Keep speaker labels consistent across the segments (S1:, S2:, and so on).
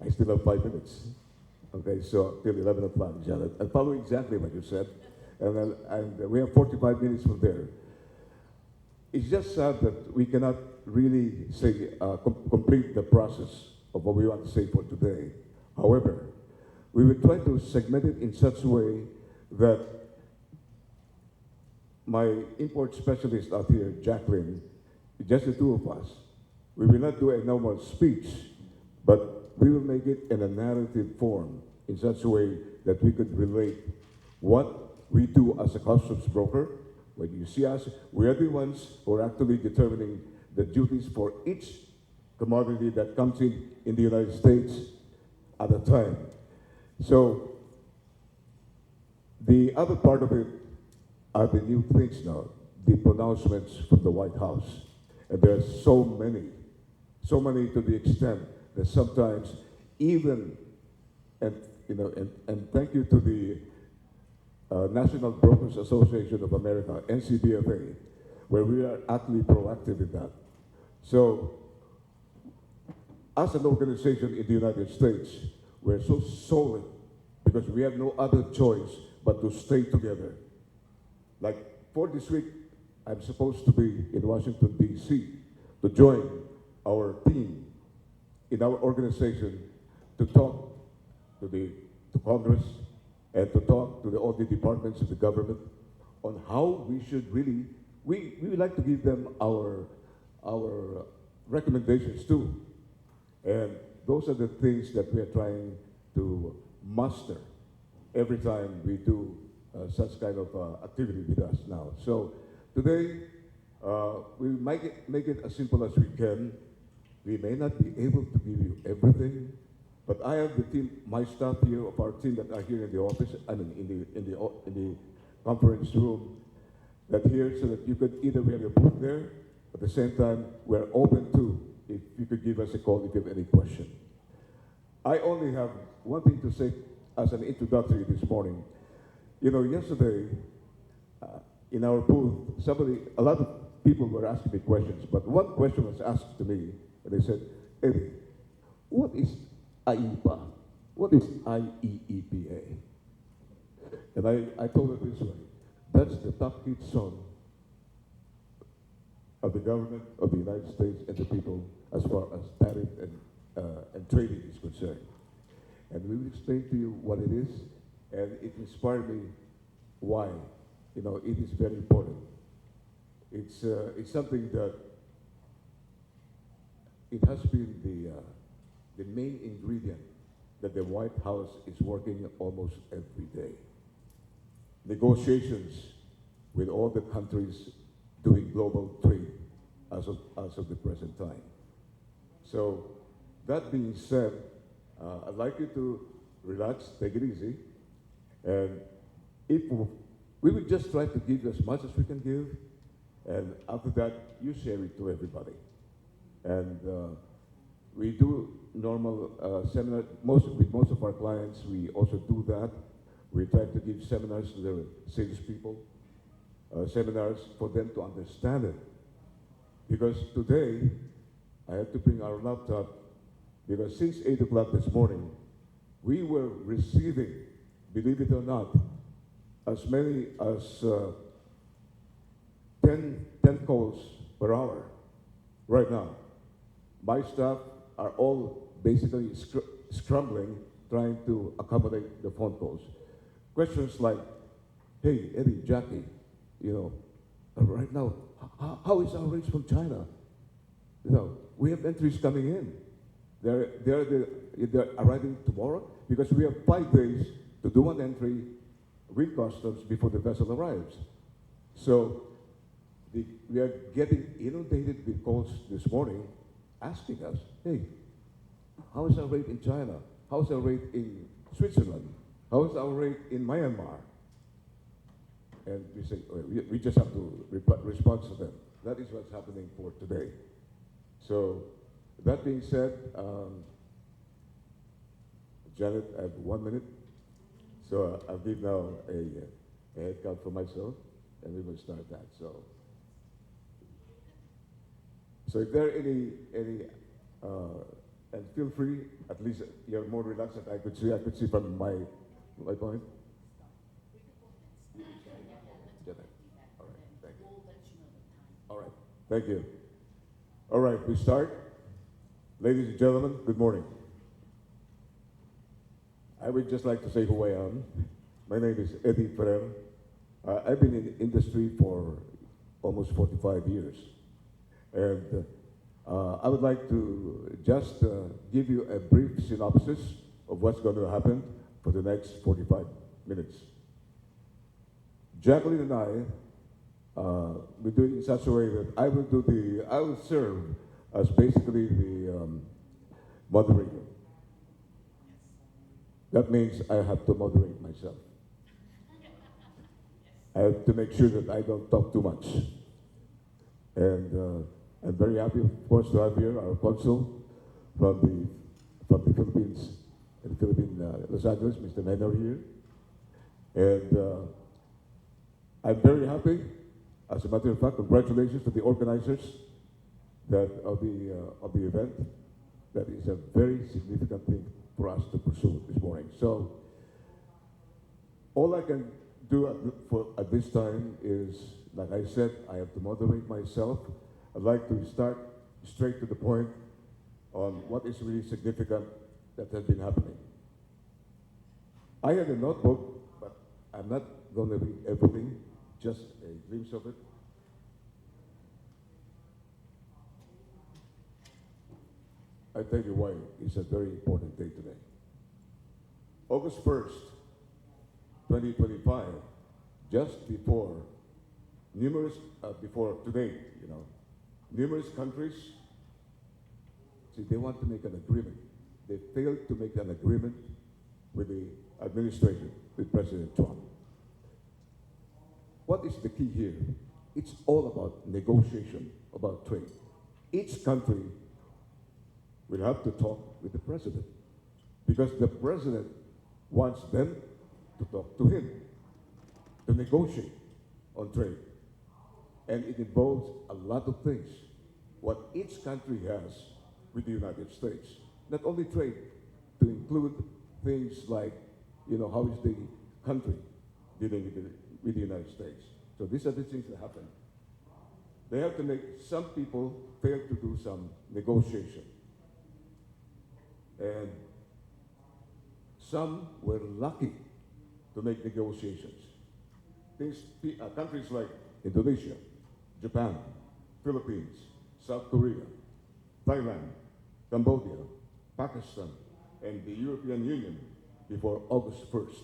S1: I still have 5 minutes. Okay, so till 11 o'clock, Janet. I follow exactly what you said. And we have 45 minutes from there. It's just sad that we cannot really say, complete the process of what we want to say for today. However, we will try to segment it in such a way that my import specialist out here, Jaqueline, just the two of us, we will not do a normal speech, but we will make it in a narrative form in such a way that we could relate what we do as a customs broker. When you see us, we are the ones who are actually determining the duties for each commodity that comes in the United States at a time. So the other part of it are the new things now, the pronouncements from the White House. And there are so many to the extent that sometimes even, and thank you to the National Brokers Association of America, NCBFA, where we are actually proactive in that. So, as an organization in the United States, we're so solid because we have no other choice but to stay together. Like for this week, I'm supposed to be in Washington, D.C. to join our team in our organization to talk to Congress and to talk to all the departments of the government on how we should really, we would like to give them our recommendations too. And those are the things that we are trying to muster every time we do such kind of activity with us now. So today, we might make it as simple as we can. We may not be able to give you everything, but I have the team, my staff here of our team that are here in the office, I mean in the conference room, that here so that you could either we have a booth there, at the same time we're open to if you could give us a call if you have any question. I only have one thing to say as an introductory this morning. You know, yesterday in our booth, a lot of people were asking me questions, but one question was asked to me, and they said, Eddie, what is IEPA? What is IEEPA? And I told her this way, that's the top hit song of the government of the United States and the people as far as tariff and trading is concerned. And we will explain to you what it is, and it inspired me why, you know, it is very important. It's something that it has been the main ingredient that the White House is working almost every day. Negotiations with all the countries doing global trade as of the present time. So that being said, I'd like you to relax, take it easy, and if we will just try to give as much as we can give, and after that, you share it to everybody. And we do normal seminars, with most of our clients, we also do that. We try to give seminars to the salespeople, seminars for them to understand it. Because today, I had to bring our laptop, because since 8 o'clock this morning, we were receiving, believe it or not, as many as 10 calls per hour right now. My staff are all basically scrambling, trying to accommodate the phone calls. Questions like, hey, Eddie, Jackie, you know, right now, how is our rates from China? You know, we have entries coming in. They're arriving tomorrow because we have 5 days to do an entry with customs before the vessel arrives. So we are getting inundated with calls this morning asking us, hey, how is our rate in China? How is our rate in Switzerland? How is our rate in Myanmar? And we say, we just have to respond to them. That is what's happening for today. So that being said, Janet, I have 1 minute. So I'll give now a head count for myself, and we will start that. So if there are And feel free, at least you're more relaxed than I could see. I could see from my point. All right, thank you. All right, thank you. All right, we start. Ladies and gentlemen, good morning. I would just like to say who I am. My name is Eddie Ferrer. I've been in the industry for almost 45 years. And I would like to just give you a brief synopsis of what's going to happen for the next 45 minutes. Jaqueline and I will do it in such a way that I will serve as basically the moderator. That means I have to moderate myself. I have to make sure that I don't talk too much. And I'm very happy, of course, to have here our consul from the Philippines, Los Angeles, Mr. Menor here. And I'm very happy. As a matter of fact, congratulations to the organizers of the event. That is a very significant thing for us to pursue this morning. So all I can do at this time is, like I said, I have to moderate myself. I'd like to start straight to the point on what is really significant that has been happening. I had a notebook, but I'm not going to read everything, just a glimpse of it. I tell you why it's a very important day today. August 1st, 2025, just before today, numerous countries, they want to make an agreement. They failed to make an agreement with the administration, with President Trump. What is the key here? It's all about negotiation, about trade. Each country will have to talk with the president because the president wants them to talk to him, to negotiate on trade. And it involves a lot of things. What each country has with the United States, not only trade, to include things like, how is the country dealing with the United States. So these are the things that happen. They have to make, some people fail to do some negotiation. And some were lucky to make negotiations. Countries like Indonesia, Japan, Philippines, South Korea, Thailand, Cambodia, Pakistan, and the European Union before August 1st.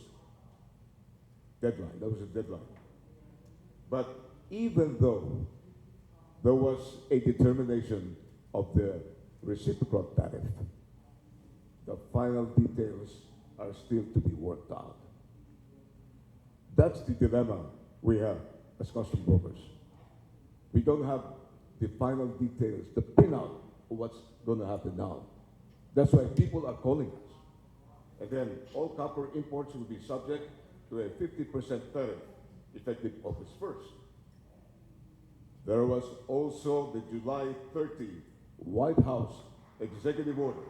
S1: Deadline, that was a deadline. But even though there was a determination of the reciprocal tariff, the final details are still to be worked out. That's the dilemma we have as customs brokers. We don't have the final details, the pinout of what's going to happen now. That's why people are calling us. And then all copper imports will be subject to a 50% tariff effective August 1st. There was also the July 30 White House executive order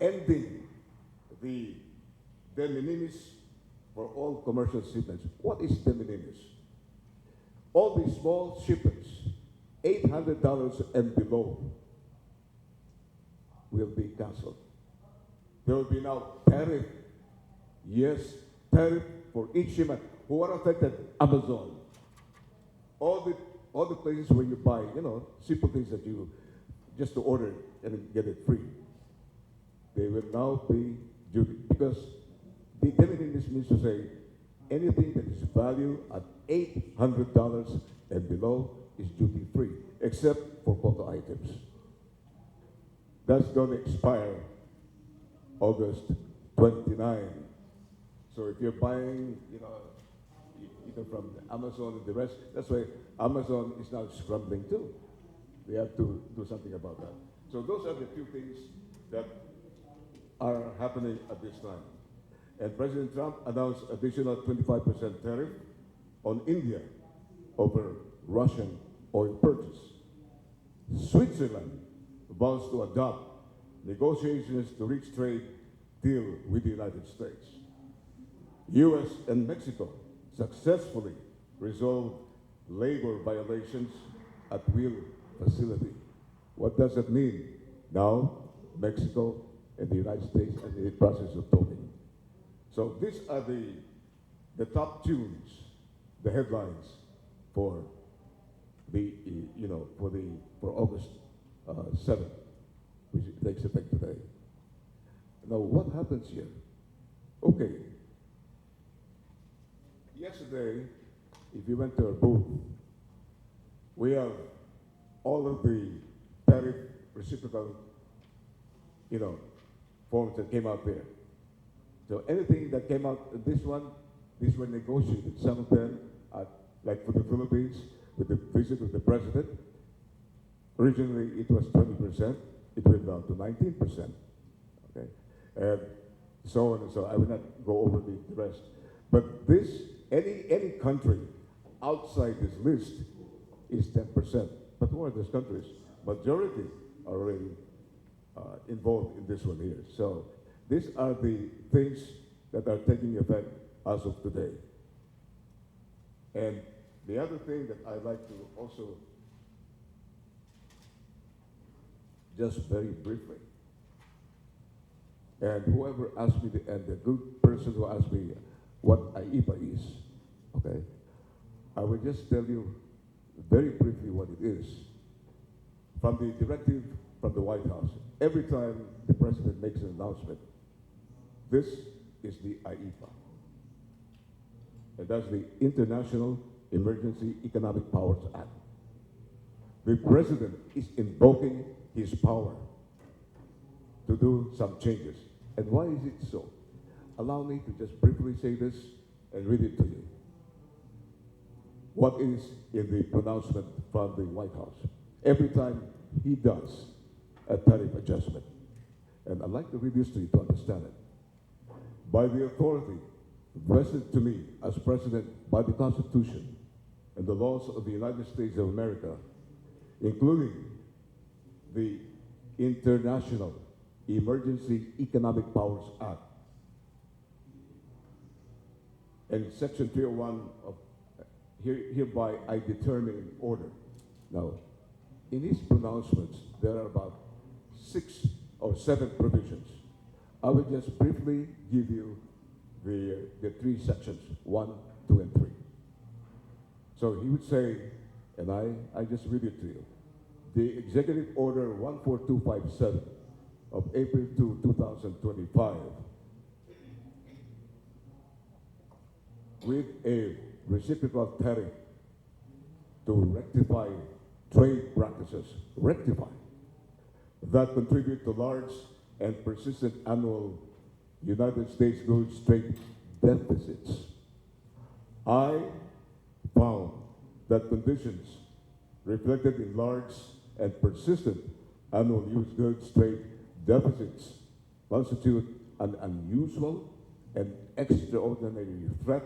S1: ending the de minimis for all commercial shipments. What is de minimis? All the small shipments, $800 and below, will be canceled. There will be now tariff, yes, tariff for each shipment. Who are affected? Amazon. All the places where you buy, simple things that you just to order and get it free. They will now pay duty because the de minimis means to say anything that is valued at $800 and below is duty free, except for photo items. That's going to expire August 29. So if you're buying, either from Amazon and the rest, that's why Amazon is now scrambling too. They have to do something about that. So those are the few things that are happening at this time. And President Trump announced additional 25% tariff on India over Russian oil purchase. Switzerland vows to adopt negotiations to reach trade deal with the United States. U.S. and Mexico successfully resolved labor violations at will facility. What does that mean? Now, Mexico and the United States are in the process of talking. So these are the top tunes, the headlines for the, for August 7th, which takes effect today. Now, what happens here? Okay. Yesterday, if you went to our booth, we have all of the tariff reciprocal, forms that came out there. So anything that came out, these were negotiated. Some of them, like for the Philippines, with the visit of the president, originally it was 20%, it went down to 19%, okay? And so on and so on. I will not go over the rest. But this, any country outside this list is 10%. But who are those countries? Majority are already involved in this one here. So these are the things that are taking effect as of today. And the other thing that I'd like to also just very briefly, and whoever asked me, and the good person who asked me what IAABE is, okay, I will just tell you very briefly what it is. From the directive from the White House, every time the president makes an announcement, this is the IAABE. And that's the International Emergency Economic Powers Act. The president is invoking his power to do some changes. And why is it so? Allow me to just briefly say this and read it to you. What is in the pronouncement from the White House? Every time he does a tariff adjustment, and I'd like to read this to you to understand it. By the authority vested to me as president by the Constitution and the laws of the United States of America, including the International Emergency Economic Powers Act and Section 301 of hereby I determine in order. Now, in his pronouncements, there are about 6 or 7 provisions. I will just briefly give you the 3 sections, 1, 2, and 3. So he would say, and I just read it to you. The Executive Order 14257 of April 2, 2025, with a reciprocal tariff to rectify trade practices, that contribute to large and persistent annual United States goods trade deficits. I found that conditions reflected in large and persistent annual U.S. goods trade deficits constitute an unusual and extraordinary threat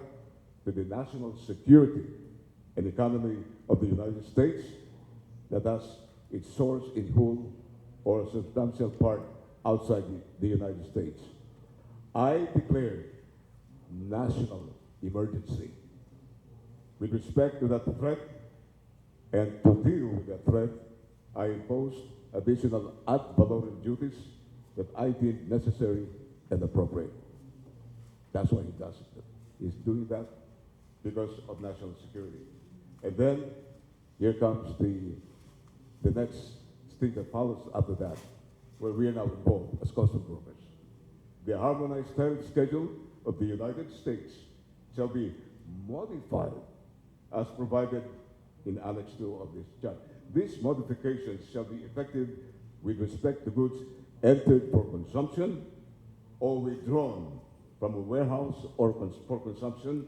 S1: to the national security and economy of the United States that has its source in whole or a substantial part outside the United States. I declare national emergency with respect to that threat, and to deal with that threat, I impose additional ad valorem duties that I deem necessary and appropriate. That's why he does it. He's doing that because of national security. And then here comes the next thing that follows after that, where we are now involved as custom brokers. The harmonized tariff schedule of the United States shall be modified as provided in Annex 2 of this chart. These modifications shall be effective with respect to goods entered for consumption or withdrawn from a warehouse or for consumption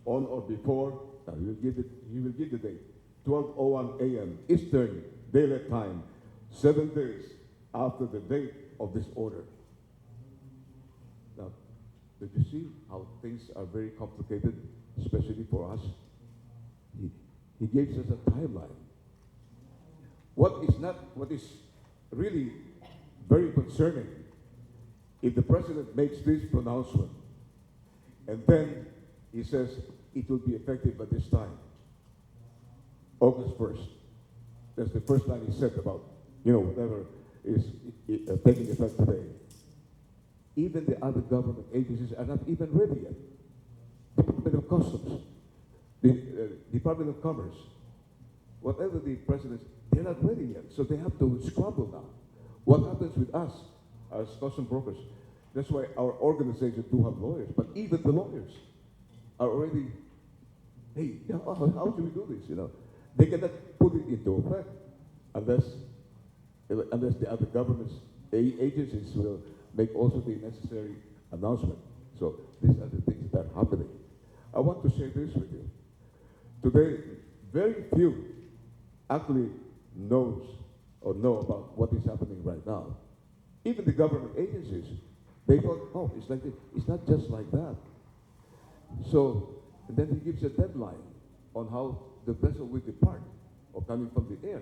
S1: on or before, now he will give the date, 12:01 a.m. Eastern Daylight Time, 7 days after the date of this order. Now, did you see how things are very complicated, especially for us? He gives us a timeline. What is really very concerning if the president makes this pronouncement and then he says it will be effective at this time, August 1st. That's the first time he said about, whatever is taking effect today. Even the other government agencies are not even ready yet. Department of Customs, the Department of Commerce, whatever the president, they're not ready yet. So they have to scramble now. What happens with us as custom brokers? That's why our organization do have lawyers, but even the lawyers are already, hey, how should we do this? They cannot put it into effect unless the other governments, agencies will make also the necessary announcement. So these are the things that are happening. I want to share this with you. Today, very few actually know about what is happening right now. Even the government agencies, they thought, oh, it's like this. It's not just like that. So, and then he gives a deadline on how the vessel will depart or coming from the air.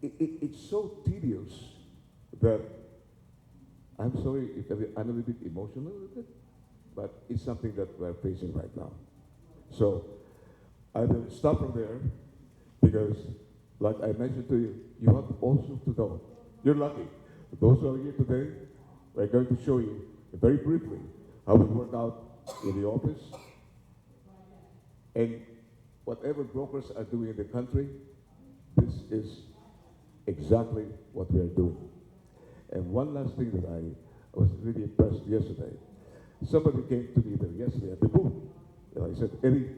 S1: It's so tedious that I'm sorry if I'm a little bit emotional with it, but it's something that we're facing right now. So I will stop from there because, like I mentioned to you, you have also to know. You're lucky. Those who are here today, we're going to show you very briefly how we work out in the office and whatever brokers are doing in the country, this is exactly what we are doing. And one last thing that I was really impressed yesterday. Somebody came to me there yesterday at the booth. I said, Eddie,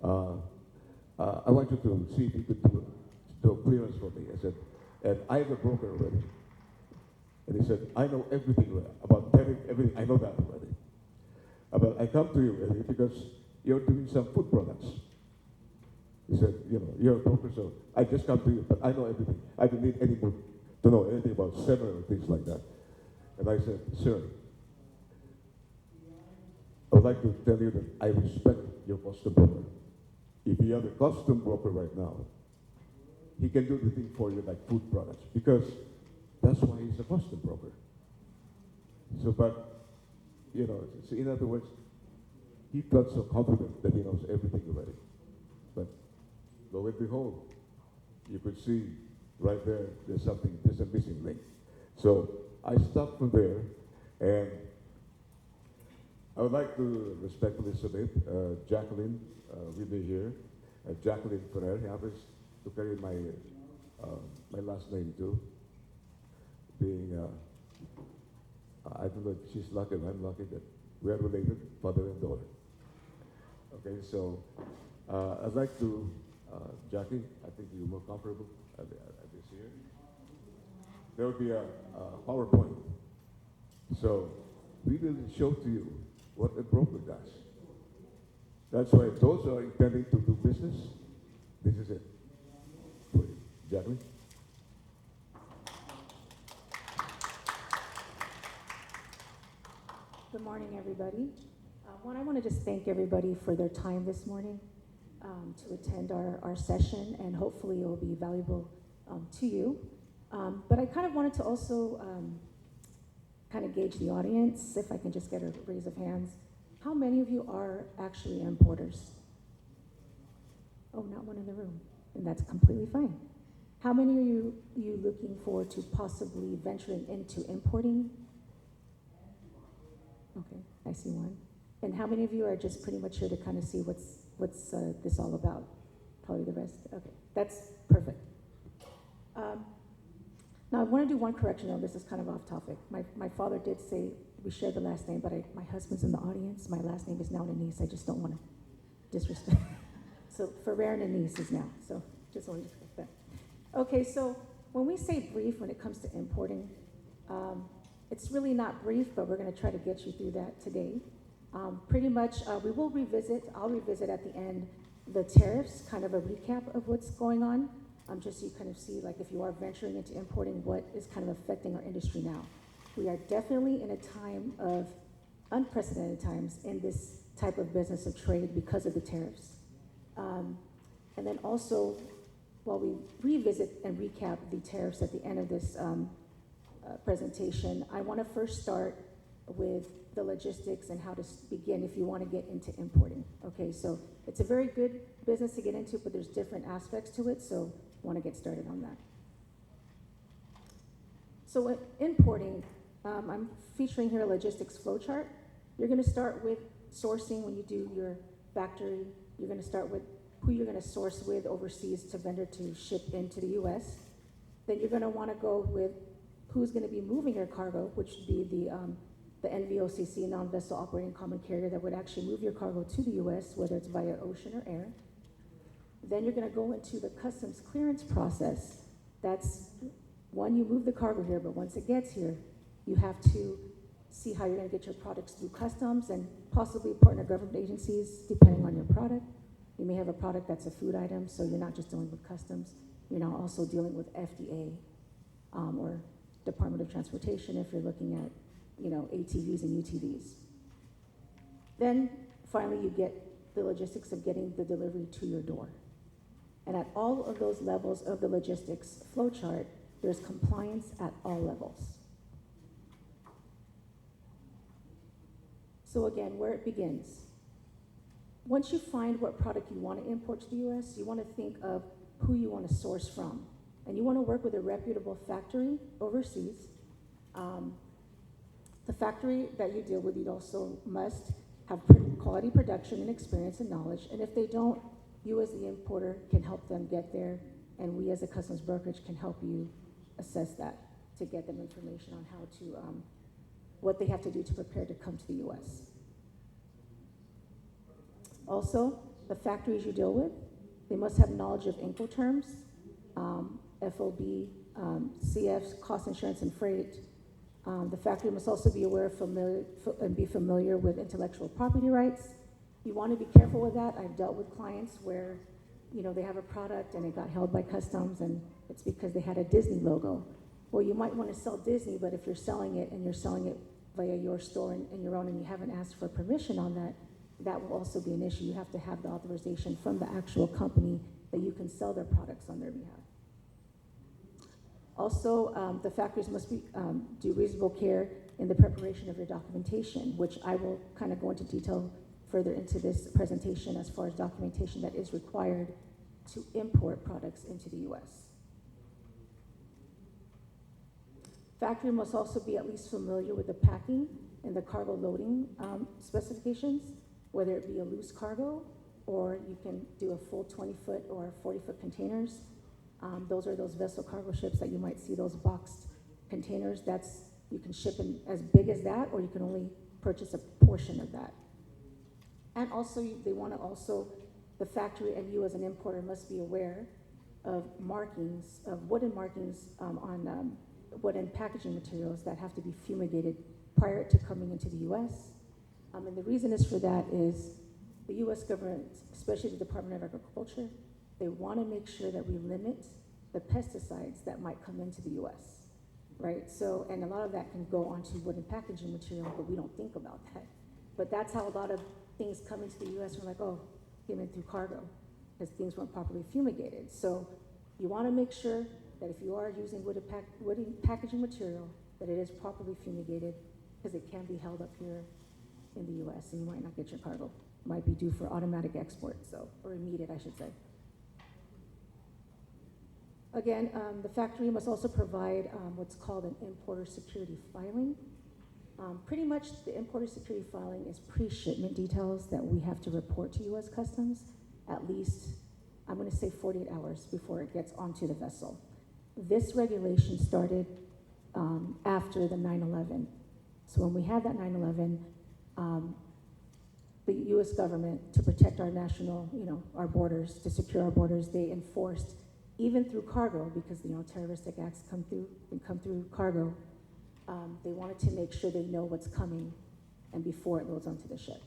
S1: I want you to see if you could do a clearance for me. I said, and I have a broker already. And he said, I know everything about tariff, everything. I know that already. But I come to you, Eddie, because you're doing some food products. He said, you're a broker, so I just come to you, but I know everything. I don't need anyone to know anything about several things like that. And I said, sir, I would like to tell you that I respect your custom broker. If you have a custom broker right now, he can do the thing for you like food products, because that's why he's a custom broker. So, but, so in other words, he felt so confident that he knows everything already. But lo and behold, you could see right there's a missing link. So I stopped from there, and I would like to respectfully submit Jaqueline with me here. Jaqueline Ferrer happens to carry my last name too. Being, I don't know if she's lucky or I'm lucky that we are related, father and daughter. Okay, so I'd like to, Jackie, I think you're more comfortable at this here. There will be a PowerPoint. So we will show to you what a broker does. That's why those who are intending to do business, this is it. Jacqueline?
S2: Good morning, everybody. I want to just thank everybody for their time this morning to attend our session, and hopefully it will be valuable to you. But I kind of wanted to also kind of gauge the audience, if I can just get a raise of hands. How many of you are actually importers? Oh, not one in the room, and that's completely fine. How many are you looking forward to possibly venturing into importing? Okay, I see one. And how many of you are just pretty much here to kind of see what's this all about? Probably the rest. Okay, that's perfect. Now I want to do one correction. Though this is kind of off topic. My father did say we share the last name, but my husband's in the audience. My last name is now Denise. I just don't want to disrespect. So Ferrer and Denise is now. So just wanted to correct that. Okay, so when we say brief when it comes to importing, it's really not brief, but we're going to try to get you through that today. Pretty much, we will I'll revisit at the end the tariffs, kind of a recap of what's going on, just so you kind of see, like, if you are venturing into importing, what is kind of affecting our industry now. We are definitely in a time of unprecedented times in this type of business of trade because of the tariffs. And then also, while we revisit and recap the tariffs at the end of this presentation, I want to first start with the logistics and how to begin if you want to get into importing. Okay, so it's a very good business to get into, but there's different aspects to it, so I want to get started on that. So with importing, I'm featuring here a logistics flowchart. You're going to start with sourcing when you do your factory. You're going to start with who you're going to source with overseas to vendor to ship into the U.S. Then you're going to want to go with who's going to be moving your cargo, which would be the NVOCC, non-vessel operating common carrier, that would actually move your cargo to the U.S., whether it's via ocean or air. Then you're going to go into the customs clearance process. That's one, you move the cargo here, but once it gets here, you have to see how you're going to get your products through customs and possibly partner government agencies depending on your product. You may have a product that's a food item, so you're not just dealing with customs, you're now also dealing with FDA or Department of Transportation if you're looking at, ATVs and UTVs. Then finally you get the logistics of getting the delivery to your door. And at all of those levels of the logistics flowchart, there's compliance at all levels. So again, where it begins. Once you find what product you want to import to the U.S., you want to think of who you want to source from. And you want to work with a reputable factory overseas. The factory that you deal with, you also must have quality production and experience and knowledge. And if they don't, you as the importer can help them get there, and we as a customs brokerage can help you assess that to get them information on how to, what they have to do to prepare to come to the U.S. Also, the factories you deal with, they must have knowledge of Incoterms, FOB, CFs, cost insurance and freight. The factory must also be aware and be familiar with intellectual property rights. You want to be careful with that. I've dealt with clients where, they have a product and it got held by customs and it's because they had a Disney logo. Well, you might want to sell Disney, but if you're selling it and you're selling it via your store and your own and you haven't asked for permission on that, that will also be an issue. You have to have the authorization from the actual company that you can sell their products on their behalf. Also, the factories must do reasonable care in the preparation of your documentation, which I will kind of go into detail further into this presentation as far as documentation that is required to import products into the U.S. Factory must also be at least familiar with the packing and the cargo loading specifications, whether it be a loose cargo or you can do a full 20-foot or 40-foot containers. Those are those vessel cargo ships that you might see, those boxed containers. You can ship in as big as that, or you can only purchase a portion of that. And also, the factory and you as an importer must be aware of markings, of wooden markings on wooden packaging materials that have to be fumigated prior to coming into the U.S. And the reason is for that is the U.S. government, especially the Department of Agriculture, they want to make sure that we limit the pesticides that might come into the U.S., right? So, and a lot of that can go onto wooden packaging material, but we don't think about that. But that's how a lot of things come into the U.S. We're like, oh, came in through cargo, because things weren't properly fumigated. So you want to make sure that if you are using wooden packaging material, that it is properly fumigated, because it can be held up here in the U.S. and you might not get your cargo. It might be due for automatic export, or immediate, I should say. Again, the factory must also provide what's called an importer security filing. Pretty much the importer security filing is pre-shipment details that we have to report to U.S. Customs at least, I'm going to say 48 hours before it gets onto the vessel. This regulation started after the 9/11. So when we had that 9/11, the U.S. government, to protect our national, our borders, to secure our borders, they enforced, even through cargo, because terroristic acts come through cargo. They wanted to make sure they know what's coming and before it loads onto the ship.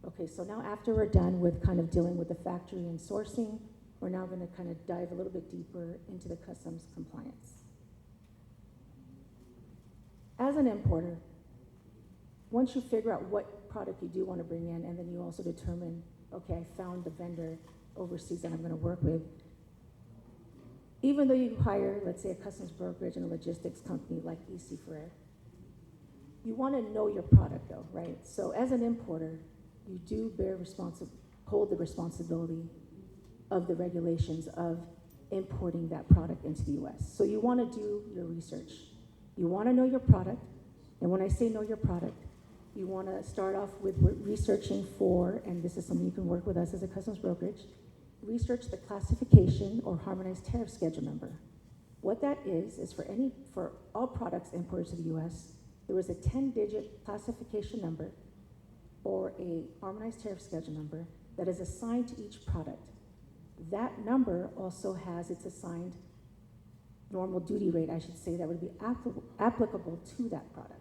S2: Okay, so now after we're done with kind of dealing with the factory and sourcing, we're now going to kind of dive a little bit deeper into the customs compliance. As an importer, once you figure out what product you do want to bring in, and then you also determine okay, I found the vendor overseas that I'm gonna work with. Even though you hire, let's say, a customs brokerage and a logistics company like EC Ferrer, you wanna know your product though, right? So as an importer, you do hold the responsibility of the regulations of importing that product into the US. So you wanna do your research. You wanna know your product, and when I say know your product, you wanna start off with researching for, and this is something you can work with us as a customs brokerage, research the classification or harmonized tariff schedule number. What that is for all products imported to the US, there was a 10-digit classification number or a harmonized tariff schedule number that is assigned to each product. That number also has its assigned normal duty rate, I should say, that would be applicable to that product.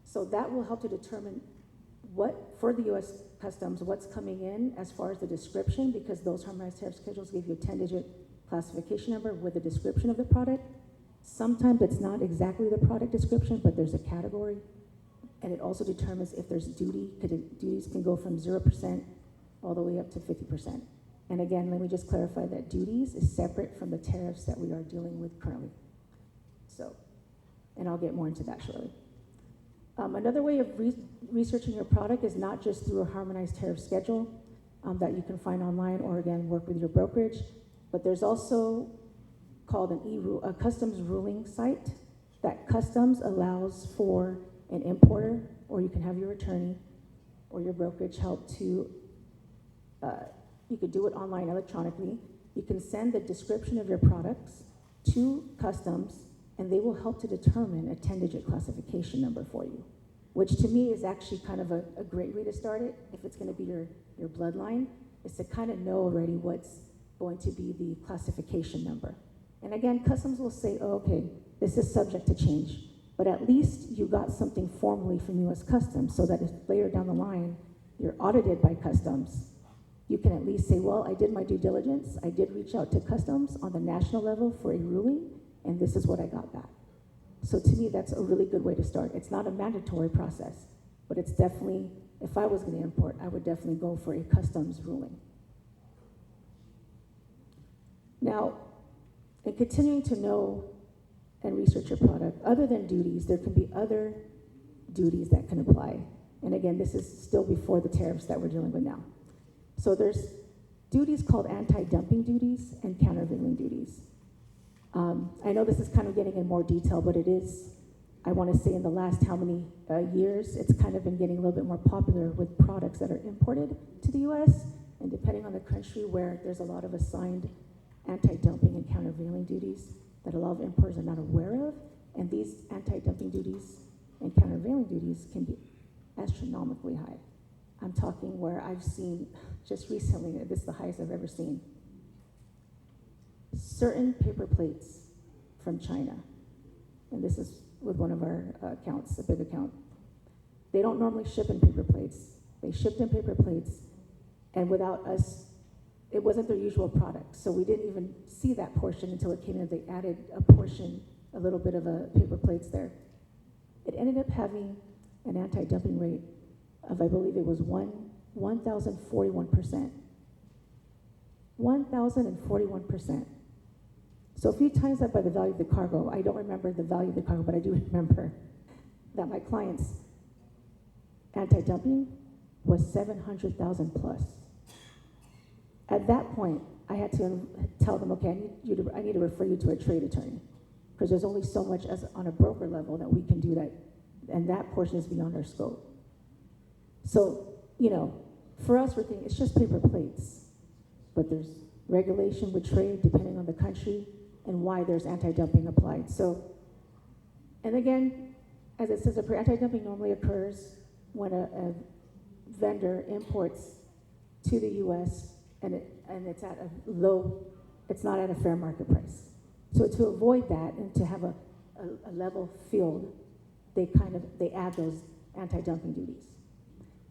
S2: So that will help to determine for the US Customs, what's coming in as far as the description, because those harmonized tariff schedules give you a 10-digit classification number with a description of the product. Sometimes it's not exactly the product description, but there's a category. And it also determines if there's duty, because duties can go from 0% all the way up to 50%. And again, let me just clarify that duties is separate from the tariffs that we are dealing with currently. So, and I'll get more into that shortly. Another way of researching your product is not just through a harmonized tariff schedule that you can find online or again, work with your brokerage, but there's also called a customs ruling site that customs allows for an importer, or you can have your attorney or your brokerage help to, you could do it online electronically. You can send the description of your products to customs, and they will help to determine a 10-digit classification number for you, which to me is actually kind of a great way to start it. If it's gonna be your bloodline, is to kind of know already what's going to be the classification number. And again, customs will say, oh, okay, this is subject to change, but at least you got something formally from US Customs so that if later down the line, you're audited by customs, you can at least say, well, I did my due diligence, I did reach out to customs on the national level for a ruling, and this is what I got back. So to me, that's a really good way to start. It's not a mandatory process, but it's definitely, if I was gonna import, I would definitely go for a customs ruling. Now, in continuing to know and research your product, other than duties, there can be other duties that can apply. And again, this is still before the tariffs that we're dealing with now. So there's duties called anti-dumping duties and countervailing duties. I know this is kind of getting in more detail, but it is, I want to say in the last how many years, it's kind of been getting a little bit more popular with products that are imported to the US, and depending on the country where there's a lot of assigned anti-dumping and countervailing duties that a lot of importers are not aware of, and these anti-dumping duties and countervailing duties can be astronomically high. I'm talking where I've seen, just recently, this is the highest I've ever seen, certain paper plates from China, and this is with one of our accounts, a big account. They don't normally ship in paper plates. They shipped in paper plates, and without us, it wasn't their usual product, so we didn't even see that portion until it came in. They added a portion, a little bit of a paper plates there. It ended up having an anti-dumping rate of, I believe it was 1,041%. 1,041%. So if you times that by the value of the cargo, I don't remember the value of the cargo, but I do remember that my client's anti-dumping was 700,000 plus. At that point, I had to tell them, okay, I need to refer you to a trade attorney, because there's only so much as on a broker level that we can do that, and that portion is beyond our scope. So, you know, for us, we're thinking it's just paper plates, but there's regulation with trade depending on the country and why there's anti-dumping applied. So, and again, as it says, anti-dumping normally occurs when a vendor imports to the US and it's at a low, it's not at a fair market price. So to avoid that and to have a level field, they add those anti-dumping duties.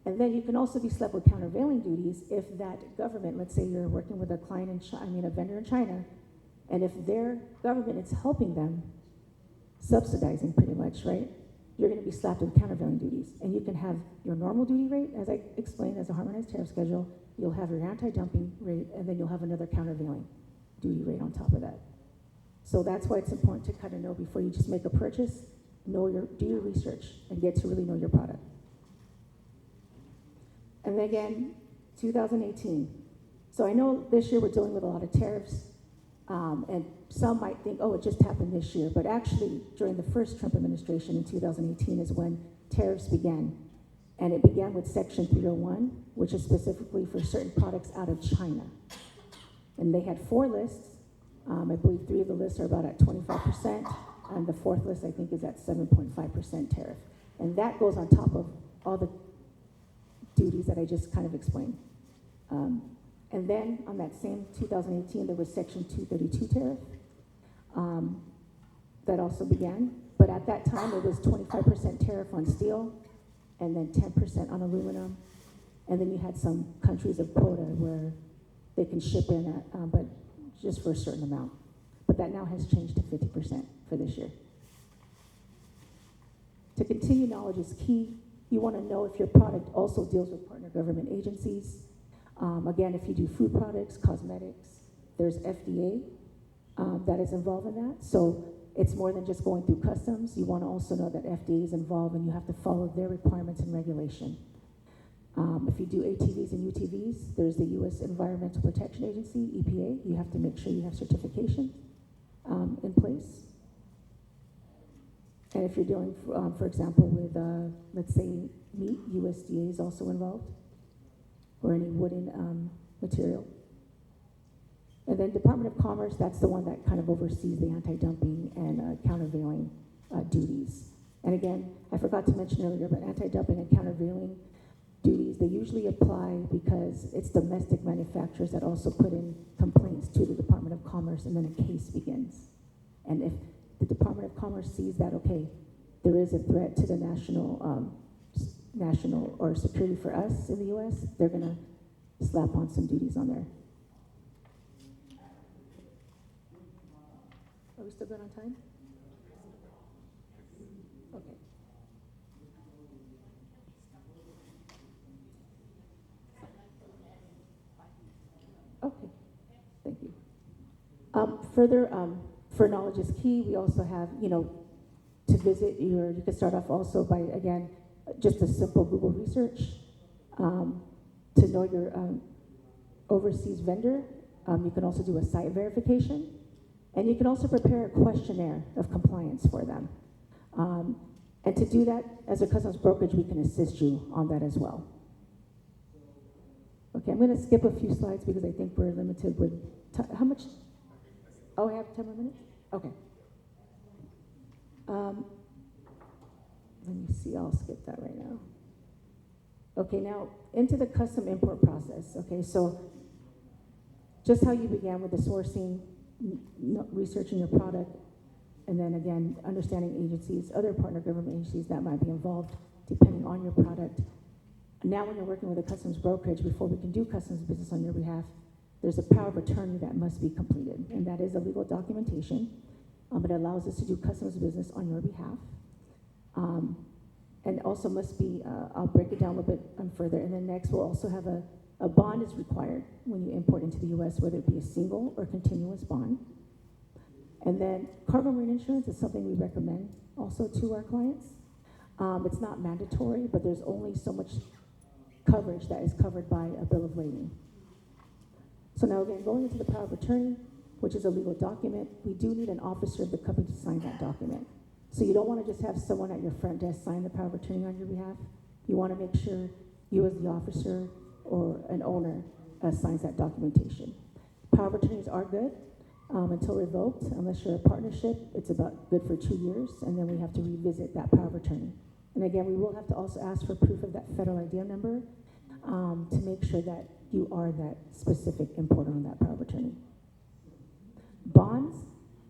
S2: And then you can also be slapped with countervailing duties if that government, let's say you're working with a client in China, a vendor in China, and if their government is helping them, subsidizing pretty much, right? you're going to be slapped with countervailing duties. And you can have your normal duty rate, as I explained, as a harmonized tariff schedule. You'll have your anti-dumping rate, and then you'll have another countervailing duty rate on top of that. So that's why it's important to kind of know before you just make a purchase, do your research and get to really know your product. And then again, 2018. So I know this year we're dealing with a lot of tariffs, and some might think, oh, it just happened this year. But actually, during the first Trump administration in 2018 is when tariffs began. And it began with Section 301, which is specifically for certain products out of China. And they had 4 lists. I believe 3 of the lists are about at 25%, and the 4th list, I think, is at 7.5% tariff. And that goes on top of all the duties that I just kind of explained. And then on that same 2018, there was Section 232 tariff that also began. But at that time, it was 25% tariff on steel, and then 10% on aluminum. And then you had some countries of quota where they can ship in at, but just for a certain amount. But that now has changed to 50% for this year. To continue, knowledge is key. You want to know if your product also deals with partner government agencies. Again, if you do food products, cosmetics, there's FDA that is involved in that. So it's more than just going through customs. You want to also know that FDA is involved and you have to follow their requirements and regulation. If you do ATVs and UTVs, there's the U.S. Environmental Protection Agency, EPA. You have to make sure you have certification in place. And if you're dealing, for example, with, let's say, meat, USDA is also involved, or any wooden material. And then Department of Commerce, that's the one that kind of oversees the anti-dumping and countervailing duties. And again, I forgot to mention earlier, but anti-dumping and countervailing duties, they usually apply because it's domestic manufacturers that also put in complaints to the Department of Commerce, and then a case begins. And if the Department of Commerce sees that, okay, there is a threat to the national or security for us in the U.S., they're going to slap on some duties on there. Are we still good on time? Okay. Okay, thank you. Further, for knowledge is key, we also have, to visit you can start off also by, again, just a simple Google research to know your overseas vendor. You can also do a site verification, and you can also prepare a questionnaire of compliance for them. And to do that, as a customs brokerage, we can assist you on that as well. Okay, I'm going to skip a few slides because I think we're limited with how much? Oh, I have 10 more minutes? Okay. Let me see, I'll skip that right now. Okay, now into the custom import process. Okay, so just how you began with the sourcing, researching your product, and then again, understanding agencies, other partner government agencies that might be involved depending on your product. Now when you're working with a customs brokerage, before we can do customs business on your behalf, there's a power of attorney that must be completed, and that is a legal documentation. It allows us to do customs business on your behalf. And also must be, I'll break it down a little bit further, and then next we'll also have a bond is required when you import into the U.S., whether it be a single or continuous bond. And then cargo marine insurance is something we recommend also to our clients. It's not mandatory, but there's only so much coverage that is covered by a bill of lading. So now again, going into the power of attorney, which is a legal document, we do need an officer of the company to sign that document. So you don't want to just have someone at your front desk sign the power of attorney on your behalf. You want to make sure you as the officer or an owner signs that documentation. Power of attorneys are good until revoked. Unless you're a partnership, it's about good for 2 years, and then we have to revisit that power of attorney. And again, we will have to also ask for proof of that federal ID number to make sure that you are that specific importer on that power of attorney. Bonds,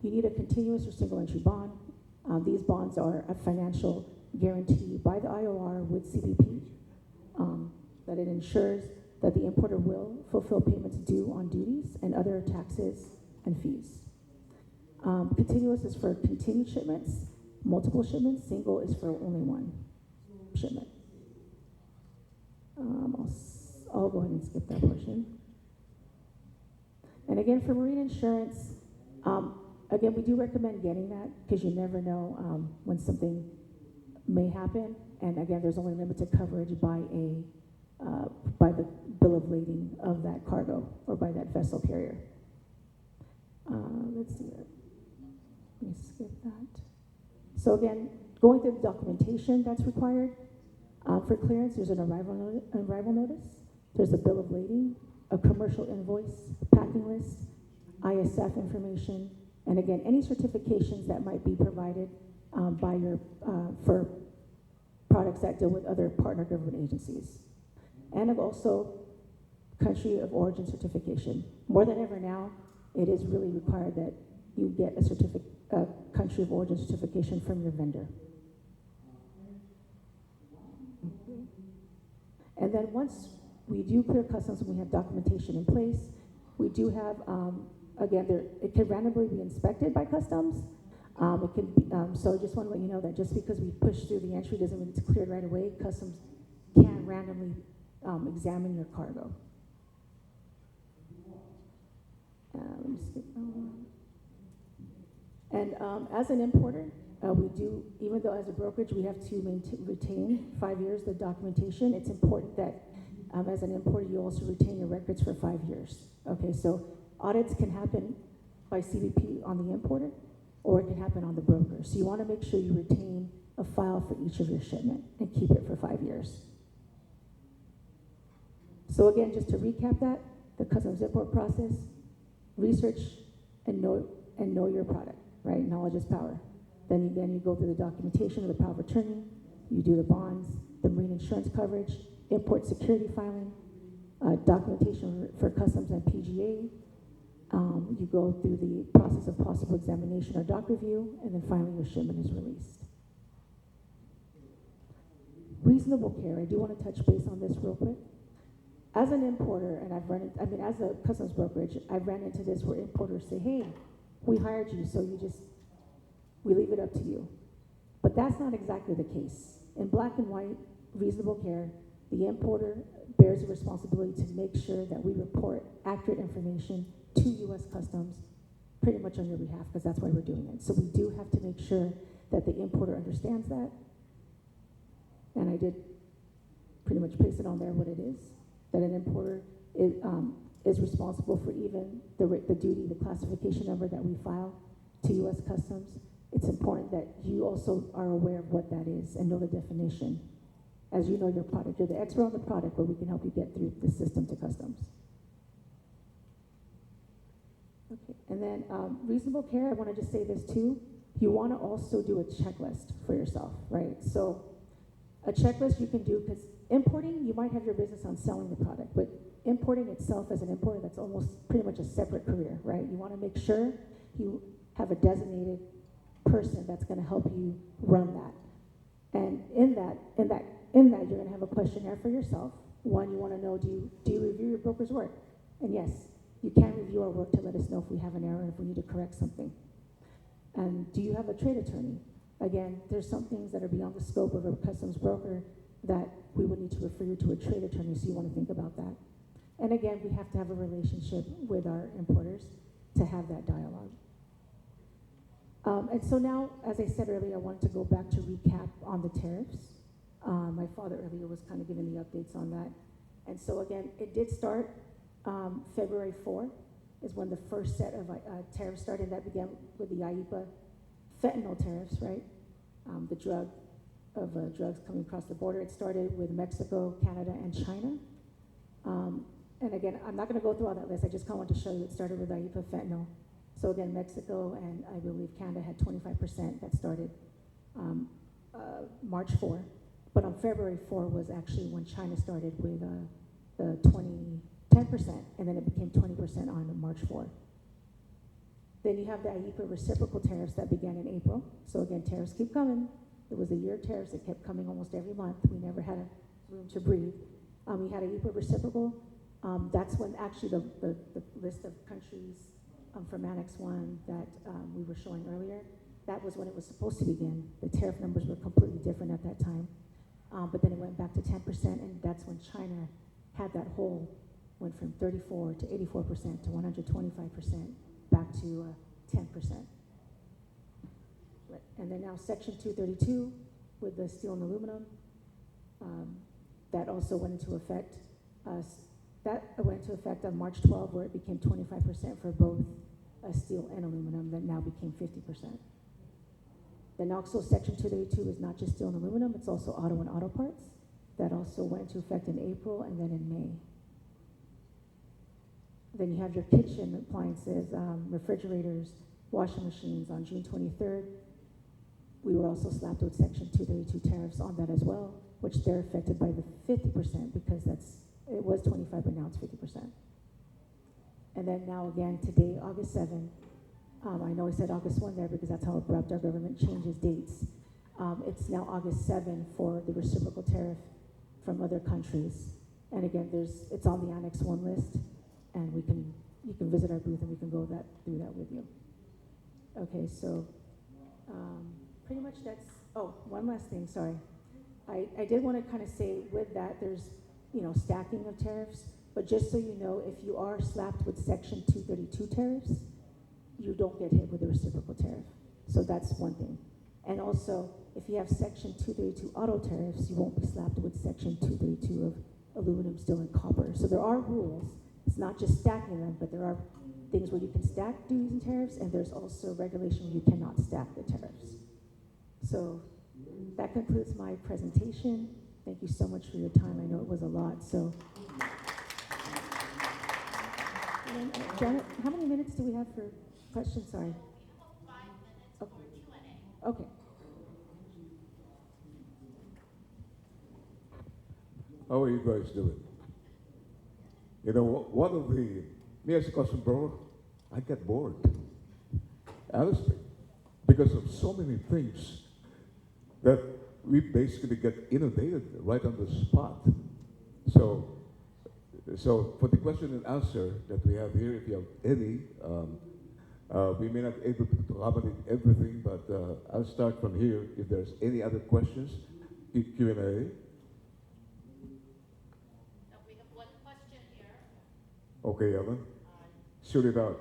S2: you need a continuous or single entry bond. These bonds are a financial guarantee by the IOR with CBP that it ensures that the importer will fulfill payments due on duties and other taxes and fees. Continuous is for continued shipments, multiple shipments. Single is for only one shipment. I'll go ahead and skip that portion. And again, for marine insurance, again, we do recommend getting that because you never know when something may happen. And again, there's only limited coverage by the bill of lading of that cargo or by that vessel carrier. Let's see. Let me skip that. So again, going through the documentation that's required for clearance, there's an arrival notice, there's a bill of lading, a commercial invoice, packing list, ISF information, and again, any certifications that might be provided by your for products that deal with other partner government agencies, and also country of origin certification. More than ever now, it is really required that you get a country of origin certification from your vendor. And then once we do clear customs and we have documentation in place, we do have, again, it can randomly be inspected by customs. It can be, so I just want to let you know that just because we push through the entry doesn't mean it's cleared right away. Customs can randomly examine your cargo. Let me skip that one. And as an importer, we do, even though as a brokerage we have to retain 5 years the documentation, it's important that as an importer you also retain your records for 5 years. Okay, so audits can happen by CBP on the importer, or it can happen on the broker. So you want to make sure you retain a file for each of your shipment and keep it for 5 years. So again, just to recap that, the customs import process, research and know your product, right? Knowledge is power. Then again, you go through the documentation of the power of attorney, you do the bonds, the marine insurance coverage, import security filing, documentation for customs and PGA. You go through the process of possible examination or doc review, and then finally your shipment is released. Reasonable care, I do want to touch base on this real quick. As an importer, and as a customs brokerage, I've ran into this where importers say, hey, we hired you, so we leave it up to you. But that's not exactly the case. In black and white, reasonable care, the importer bears the responsibility to make sure that we report accurate information to U.S. Customs pretty much on your behalf, because that's why we're doing it. So we do have to make sure that the importer understands that. And I did pretty much place it on there what it is, that an importer is responsible for even the duty, the classification number that we file to U.S. Customs. It's important that you also are aware of what that is and know the definition. As you know your product, you're the expert on the product, but we can help you get through the system to customs. Okay, and then reasonable care, I want to just say this too. You want to also do a checklist for yourself, right? So a checklist you can do, because importing, you might have your business on selling the product, but importing itself as an importer, that's almost pretty much a separate career, right? You want to make sure you have a designated person that's going to help you run that. And in that, you're going to have a questionnaire for yourself. One, you want to know, do you review your broker's work? And yes, you can review our work to let us know if we have an error and if we need to correct something. And do you have a trade attorney? Again, there's some things that are beyond the scope of a customs broker that we would need to refer you to a trade attorney, so you want to think about that. And again, we have to have a relationship with our importers to have that dialogue. And so now, as I said earlier, I wanted to go back to recap on the tariffs. My father earlier was kind of giving the updates on that. And so again, it did start February 4 is when the first set of tariffs started. That began with the IAABE fentanyl tariffs, right? The drugs coming across the border. It started with Mexico, Canada, and China. And again, I'm not going to go through all that list. I just kind of want to show you it started with IAABE fentanyl. So again, Mexico and I believe Canada had 25% that started March 4. But on February 4 was actually when China started with the 10%, and then it became 20% on March 4. Then you have the IAABE reciprocal tariffs that began in April. So again, tariffs keep coming. It was a year of tariffs that kept coming almost every month. We never had a room to breathe. We had IAABE reciprocal. That's when actually the list of countries from Annex 1 that we were showing earlier, that was when it was supposed to begin. The tariff numbers were completely different at that time. But then it went back to 10%, and that's when China had that hole, went from 34 to 84% to 125%, back to 10%. And then now Section 232 with the steel and aluminum, that also went into effect. That went into effect on March 12, where it became 25% for both steel and aluminum, that now became 50%. Then also Section 232 is not just steel and aluminum, it's also auto and auto parts. That also went into effect in April and then in May. Then you have your kitchen appliances, refrigerators, washing machines on June 23rd. We were also slapped with Section 232 tariffs on that as well, which they're affected by the 50% because it was 25, but now it's 50%. And then now again, today, August 7, I know I said August 1 there because that's how abrupt our government changes dates. It's now August 7 for the reciprocal tariff from other countries. And again, it's on the Annex 1 list, and you can visit our booth and we can go through that with you. Okay, so pretty much one last thing, sorry. I did want to kind of say with that, there's, stacking of tariffs, but just so you know, if you are slapped with Section 232 tariffs, you don't get hit with a reciprocal tariff. So that's one thing. And also, if you have Section 232 auto tariffs, you won't be slapped with Section 232 of aluminum, steel, and copper. So there are rules. It's not just stacking them, but there are things where you can stack duties and tariffs, and there's also regulation where you cannot stack the tariffs. So that concludes my presentation. Thank you so much for your time. I know it was a lot, so. Janet, how many minutes do we have for questions? Sorry.
S3: We have 5 minutes for Q&A.
S2: Okay.
S1: How are you guys doing? Me as a custom grower, I get bored. Honestly, because of so many things that we basically get inundated right on the spot. So for the question and answer that we have here, if you have any, we may not be able to accommodate everything, but I'll start from here. If there's any other questions, Q&A.
S3: We have one question here.
S1: Okay, Ellen, shoot it out.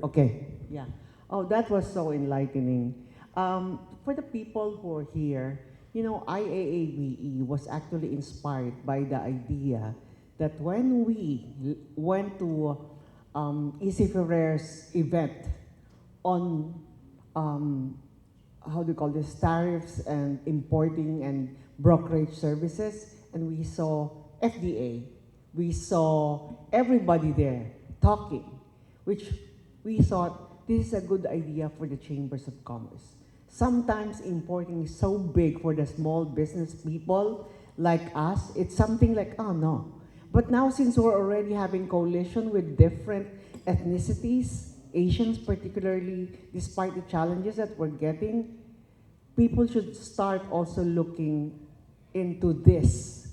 S4: Okay, yeah. Oh, that was so enlightening. For the people who are here, IAABE was actually inspired by the idea that when we went to Ferrer's event on, tariffs and importing and brokerage services, and we saw FDA, we saw everybody there talking, which we thought this is a good idea for the chambers of commerce. Sometimes importing is so big for the small business people like us, it's something like, oh no. But now since we're already having coalition with different ethnicities, Asians particularly, despite the challenges that we're getting, people should start also looking into this.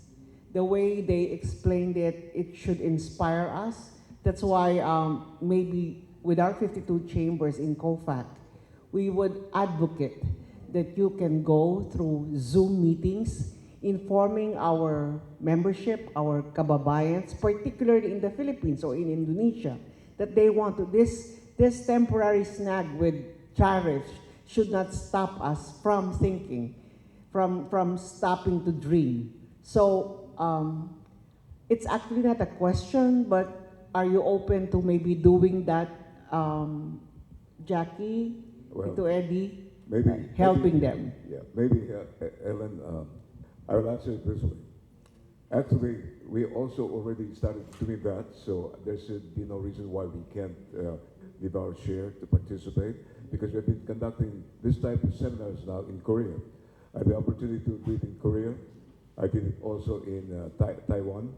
S4: The way they explained it, it should inspire us. That's why maybe with our 52 chambers in COFAC, we would advocate that you can go through Zoom meetings informing our membership, our kababayans, particularly in the Philippines or in Indonesia, that they want to, this temporary snag with tariffs should not stop us from thinking, from stopping to dream. So it's actually not a question, but are you open to maybe doing that, Jackie, to Eddie, helping them?
S1: Yeah, maybe, Ellen, I will answer it this way. Actually, we also already started doing that, so there should be no reason why we can't give our share to participate, because we've been conducting this type of seminars now in Korea. I had the opportunity to do it in Korea. I did it also in Taiwan.